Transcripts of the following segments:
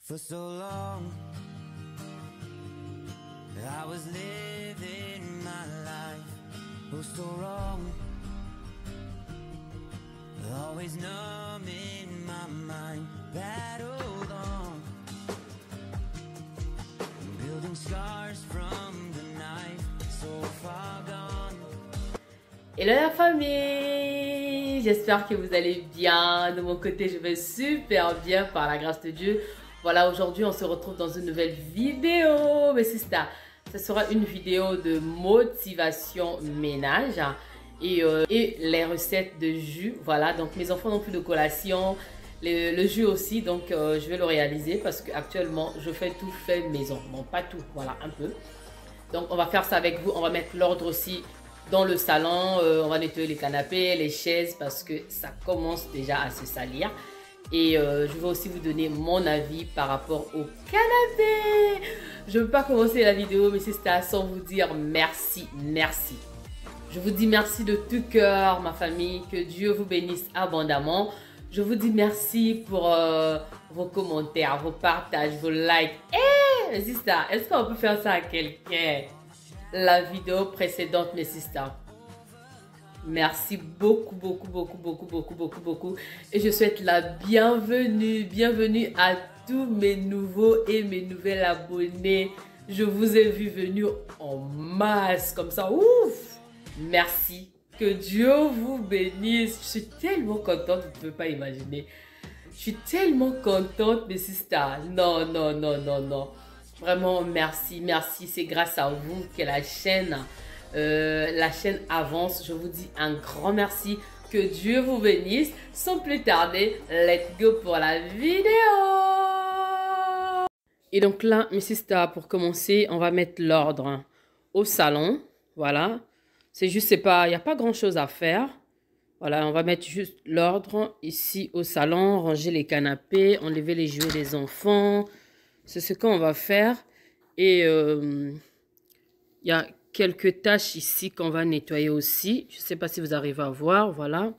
For so long, I was living my life, oh so wrong, always numb in my mind, battled on, building scars from the night, so far gone. Hello la famille, j'espère que vous allez bien. De mon côté, je vais super bien par la grâce de Dieu. Voilà, aujourd'hui, on se retrouve dans une nouvelle vidéo. Mais c'est ça, ce sera une vidéo de motivation ménage et les recettes de jus. Voilà, donc mes enfants n'ont plus de collation, le jus aussi, donc je vais le réaliser parce qu'actuellement, je fais tout fait maison. Bon, pas tout, voilà, un peu. Donc, on va faire ça avec vous. On va mettre l'ordre aussi dans le salon. On va nettoyer les canapés, les chaises parce que ça commence déjà à se salir. Et je vais aussi vous donner mon avis par rapport au canapé. Je ne veux pas commencer la vidéo, mais c'est ça, sans vous dire merci, merci. Je vous dis merci de tout cœur, ma famille. Que Dieu vous bénisse abondamment. Je vous dis merci pour vos commentaires, vos partages, vos likes. Mais c'est ça, est-ce qu'on peut faire ça à quelqu'un? La vidéo précédente, mes sisters. Merci beaucoup, beaucoup, beaucoup, beaucoup, beaucoup, beaucoup, beaucoup. Et je souhaite la bienvenue à tous mes nouveaux et mes nouvelles abonnés. Je vous ai vu venir en masse comme ça. Ouf! Merci. Que Dieu vous bénisse. Je suis tellement contente, vous ne pouvez pas imaginer. Je suis tellement contente, mes sisters. Non, non, non, non, non. Vraiment, merci, merci. C'est grâce à vous que la chaîne avance. Je vous dis un grand merci. Que Dieu vous bénisse. Sans plus tarder, let's go pour la vidéo. Et donc là, mes sisters, pour commencer, on va mettre l'ordre au salon. Voilà. C'est juste, il n'y a pas grand chose à faire. Voilà, on va mettre juste l'ordre ici au salon. Ranger les canapés, enlever les jouets des enfants. C'est ce qu'on va faire. Et il y a quelques tâches ici qu'on va nettoyer aussi. Je ne sais pas si vous arrivez à voir. Voilà.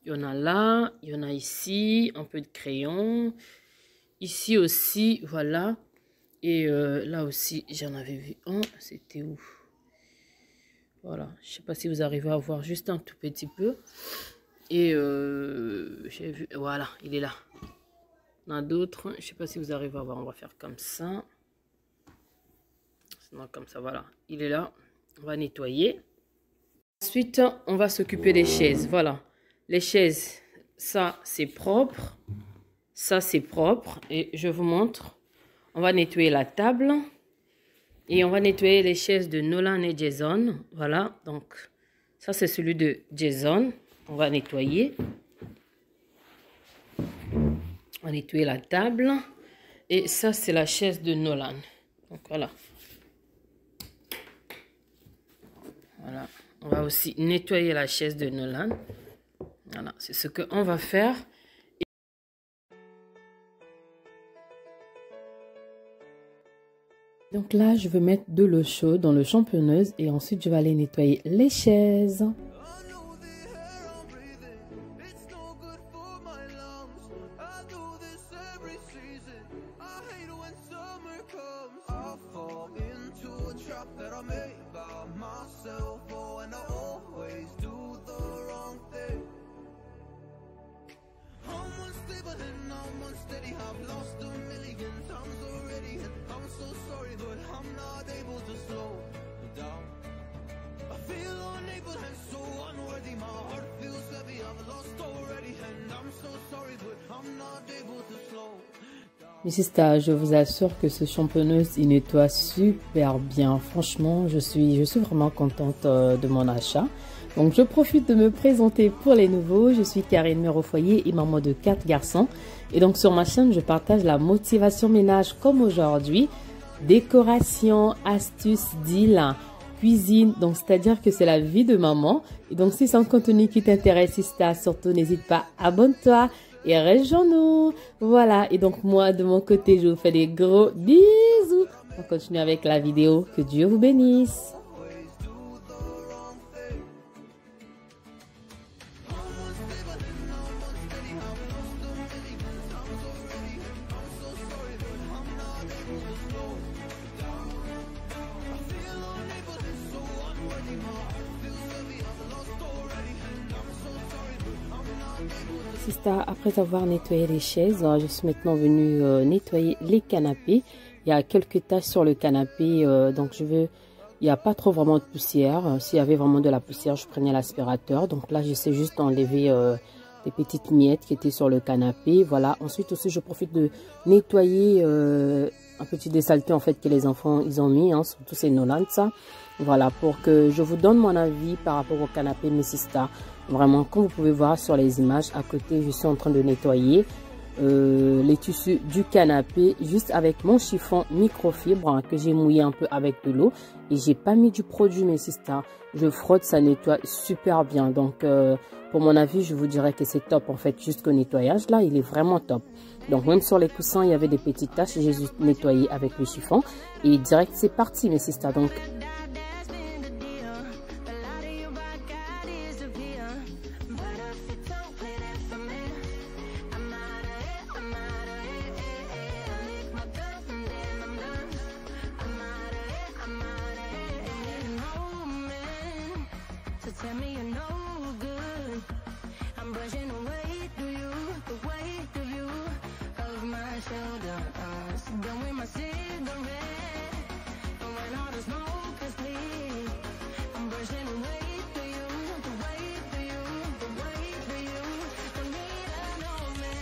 Il y en a là. Il y en a ici. Un peu de crayon. Ici aussi. Voilà. Et là aussi, j'en avais vu un. C'était où? Voilà. Je ne sais pas si vous arrivez à voir juste un tout petit peu. Et j'ai vu. Voilà. Il est là. Il y en a d'autres. Je ne sais pas si vous arrivez à voir. On va faire comme ça. Sinon, comme ça, voilà. Il est là. On va nettoyer. Ensuite, on va s'occuper des chaises. Voilà. Les chaises, ça, c'est propre. Ça, c'est propre. Et je vous montre. On va nettoyer la table. Et on va nettoyer les chaises de Nolan et Jason. Voilà. Donc, ça, c'est celui de Jason. On va nettoyer. On va nettoyer la table. Et ça, c'est la chaise de Nolan. Donc, voilà. Voilà. On va aussi nettoyer la chaise de Nolan. Voilà. C'est ce qu'on va faire. Donc là, je vais mettre de l'eau chaude dans le championneuse. Et ensuite, je vais aller nettoyer les chaises. Mes sisters, je vous assure que ce championneuse, il nettoie super bien. Franchement, je suis vraiment contente de mon achat. Donc, je profite de me présenter pour les nouveaux. Je suis Karine, mère au foyer et maman de 4 garçons. Et donc, sur ma chaîne, je partage la motivation ménage comme aujourd'hui. Décoration, astuces, deal, cuisine. Donc, c'est-à-dire que c'est la vie de maman. Et donc, si c'est un contenu qui t'intéresse, sisters, surtout, n'hésite pas, abonne-toi. Et rejoins-nous. Voilà. Et donc, moi, de mon côté, je vous fais des gros bisous. On continue avec la vidéo. Que Dieu vous bénisse. Sista, après avoir nettoyé les chaises, je suis maintenant venue nettoyer les canapés. Il y a quelques taches sur le canapé, donc il n'y a pas trop vraiment de poussière. S'il y avait vraiment de la poussière, je prenais l'aspirateur. Donc là, j'essaie juste d'enlever des petites miettes qui étaient sur le canapé. Voilà. Ensuite aussi, je profite de nettoyer un petit des saletés en fait que les enfants ils ont mis, surtout ces Nolan, ça. Voilà, pour que je vous donne mon avis par rapport au canapé Missista. Vraiment, comme vous pouvez voir sur les images, à côté, je suis en train de nettoyer les tissus du canapé juste avec mon chiffon microfibre que j'ai mouillé un peu avec de l'eau. Et j'ai pas mis du produit Missista. Je frotte, ça nettoie super bien. Donc, pour mon avis, je vous dirais que c'est top en fait. Jusqu'au nettoyage, là, il est vraiment top. Donc, même sur les coussins, il y avait des petites taches. J'ai juste nettoyé avec le chiffon. Et direct, c'est parti Missista. Donc, tell me you're no good. I'm brushing away through you, the weight of you, of my shoulders. Done with my cigarette, and when all the smoke is clear, I'm brushing away through you, the weight of you, the weight of you. Don't need another man.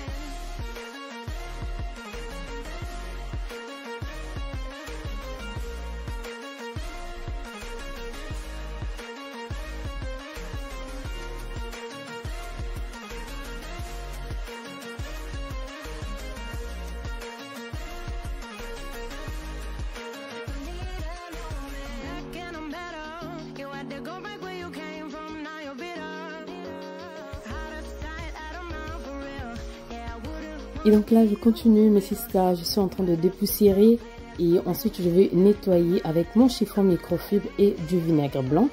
Et donc là, je continue mes sisters. Je suis en train de dépoussiérer et ensuite je vais nettoyer avec mon chiffon microfibre et du vinaigre blanc.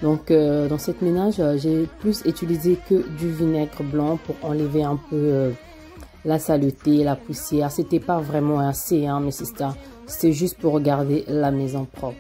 Donc dans cette ménage, j'ai plus utilisé que du vinaigre blanc pour enlever un peu la saleté, la poussière. C'était pas vraiment assez, mes sisters. C'était juste pour garder la maison propre.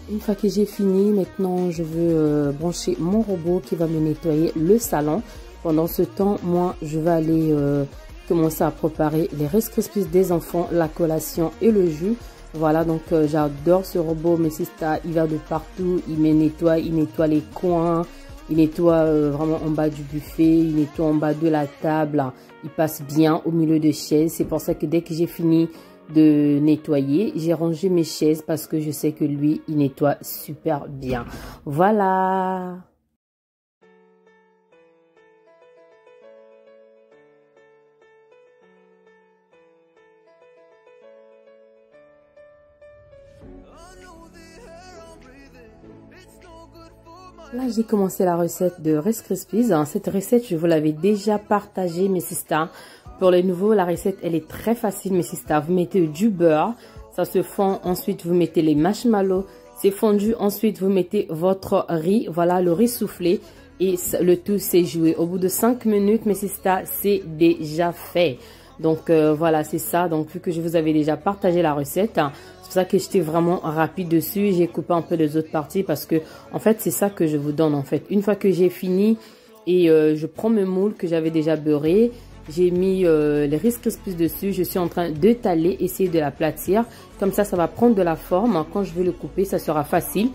Une fois que j'ai fini, maintenant je veux brancher mon robot qui va me nettoyer le salon. Pendant ce temps, moi je vais aller commencer à préparer les Rice Krispies des enfants, la collation et le jus. Voilà, donc j'adore ce robot, mes sisters, il va de partout, il nettoie les coins, il nettoie vraiment en bas du buffet, il nettoie en bas de la table, il passe bien au milieu de chaises. C'est pour ça que dès que j'ai fini de nettoyer, j'ai rangé mes chaises parce que je sais que lui, il nettoie super bien. Voilà. Là, j'ai commencé la recette de Rice Krispies. Cette recette, je vous l'avais déjà partagée, mes sisters. Pour les nouveaux, la recette, elle est très facile, mes sisters. Vous mettez du beurre, ça se fond. Ensuite, vous mettez les marshmallows. C'est fondu. Ensuite, vous mettez votre riz. Voilà, le riz soufflé. Et le tout, c'est joué. Au bout de 5 minutes, mes sisters, c'est déjà fait. Donc, voilà, c'est ça. Donc, vu que je vous avais déjà partagé la recette, c'est pour ça que j'étais vraiment rapide dessus. J'ai coupé un peu les autres parties parce que, en fait, c'est ça que je vous donne, en fait. Une fois que j'ai fini et je prends mes moules que j'avais déjà beurrés, j'ai mis les Rice Krispies dessus. Je suis en train d'étaler, essayer de l'aplatir. Comme ça, ça va prendre de la forme. Quand je vais le couper, ça sera facile.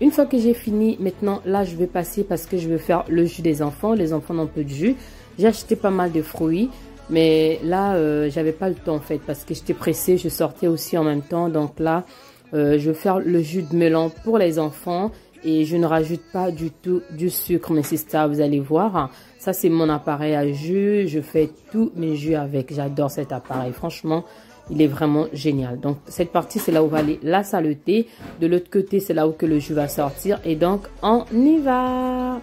Une fois que j'ai fini, maintenant, là, je vais passer parce que je veux faire le jus des enfants. Les enfants n'ont peu de jus. J'ai acheté pas mal de fruits. Mais là, j'avais pas le temps, en fait, parce que j'étais pressée. Je sortais aussi en même temps. Donc là, je vais faire le jus de melon pour les enfants. et je ne rajoute pas du tout du sucre, mes sisters, vous allez voir. Ça, c'est mon appareil à jus. Je fais tous mes jus avec. J'adore cet appareil. Franchement, il est vraiment génial. Donc, cette partie, c'est là où va aller la saleté. De l'autre côté, c'est là où que le jus va sortir. Et donc, on y va.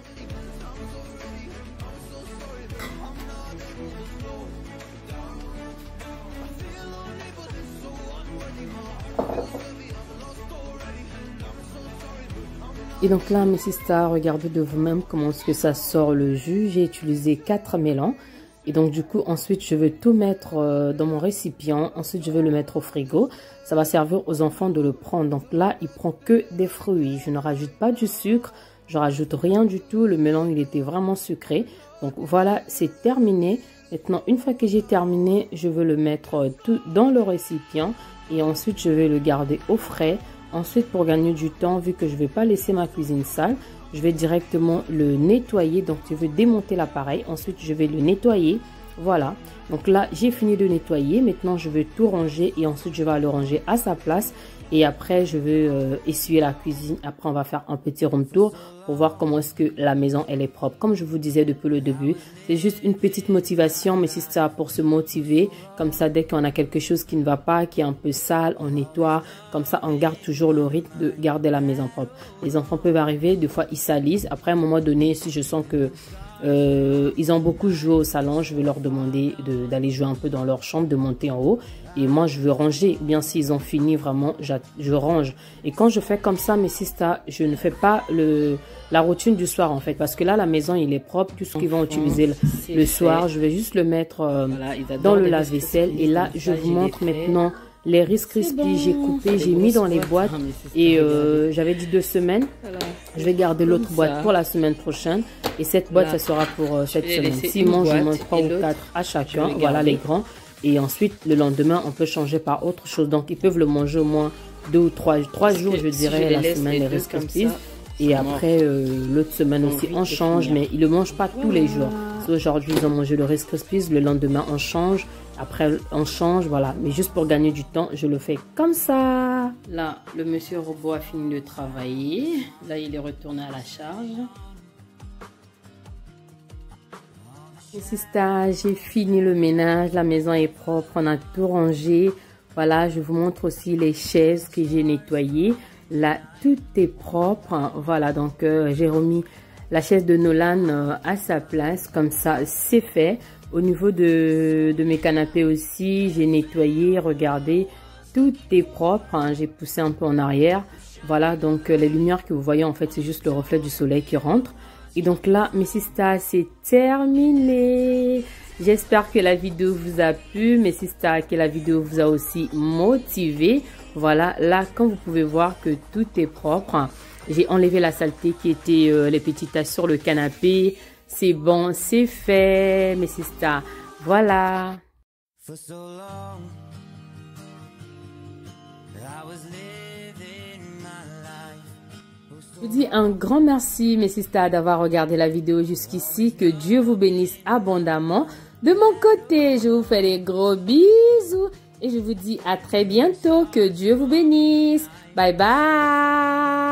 Et donc là, mes sisters, regardez de vous-même comment est-ce que ça sort le jus. J'ai utilisé 4 mélans. Et donc du coup, ensuite, je vais tout mettre dans mon récipient. Ensuite, je vais le mettre au frigo. Ça va servir aux enfants de le prendre. Donc là, il prend que des fruits. Je ne rajoute pas du sucre. Je rajoute rien du tout. Le mélange, il était vraiment sucré. Donc voilà, c'est terminé. Maintenant, une fois que j'ai terminé, je vais le mettre tout dans le récipient. Et ensuite, je vais le garder au frais. Ensuite, pour gagner du temps, vu que je ne vais pas laisser ma cuisine sale, je vais directement le nettoyer. Donc, je vais démonter l'appareil. Ensuite, je vais le nettoyer. Voilà. Donc là, j'ai fini de nettoyer. Maintenant, je vais tout ranger et ensuite, je vais le ranger à sa place. Et après, je vais essuyer la cuisine. Après, on va faire un petit room tour pour voir comment est-ce que la maison, elle est propre. Comme je vous disais depuis le début, c'est juste une petite motivation, mais c'est ça pour se motiver. Comme ça, dès qu'on a quelque chose qui ne va pas, qui est un peu sale, on nettoie. Comme ça, on garde toujours le rythme de garder la maison propre. Les enfants peuvent arriver, des fois, ils salissent. Après, à un moment donné, si je sens que ils ont beaucoup joué au salon, je vais leur demander d'aller jouer un peu dans leur chambre, de monter en haut. Et moi, je veux ranger. Bien, s'ils ont fini, vraiment, je range. Et quand je fais comme ça, mes sisters, je ne fais pas la routine du soir, en fait. Parce que là, la maison, il est propre. Tout ce qu'ils vont utiliser le soir, je vais juste le mettre dans le lave-vaisselle. Et là, je vous montre maintenant les Rice Krispies. J'ai coupé, j'ai mis dans les boîtes. Et j'avais dit 2 semaines. Je vais garder l'autre boîte pour la semaine prochaine. Et cette boîte, ça sera pour cette semaine. S'ils mangent au moins 3 ou 4 à chacun, voilà les grands. Et ensuite, le lendemain, on peut changer par autre chose. Donc, ils peuvent le manger au moins 2 ou 3 jours, je dirais, la semaine, les Rice Krispies. Et après, l'autre semaine aussi, on change. Mais ils ne le mangent pas tous les jours. Aujourd'hui, ils ont mangé le Rice Krispies. Le lendemain, on change. Après, on change, voilà. Mais juste pour gagner du temps, je le fais comme ça. Là, le monsieur robot a fini de travailler. Là, il est retourné à la charge. Et sisters, j'ai fini le ménage, la maison est propre, on a tout rangé. Voilà, je vous montre aussi les chaises que j'ai nettoyées. Là, tout est propre. Voilà, donc j'ai remis la chaise de Nolan à sa place. Comme ça, c'est fait. Au niveau de mes canapés aussi, j'ai nettoyé, regardez, tout est propre. Hein, j'ai poussé un peu en arrière. Voilà, donc les lumières que vous voyez, en fait, c'est juste le reflet du soleil qui rentre. Et donc là, mes sisters, c'est terminé. J'espère que la vidéo vous a plu. Mes sisters, que la vidéo vous a aussi motivé. Voilà, là, comme vous pouvez voir que tout est propre. J'ai enlevé la saleté qui était les petites taches sur le canapé. C'est bon, c'est fait, mes sisters. Voilà. For so long, I was living my life. Je vous dis un grand merci, mes sisters, d'avoir regardé la vidéo jusqu'ici. Que Dieu vous bénisse abondamment. De mon côté, je vous fais des gros bisous. Et je vous dis à très bientôt. Que Dieu vous bénisse. Bye bye.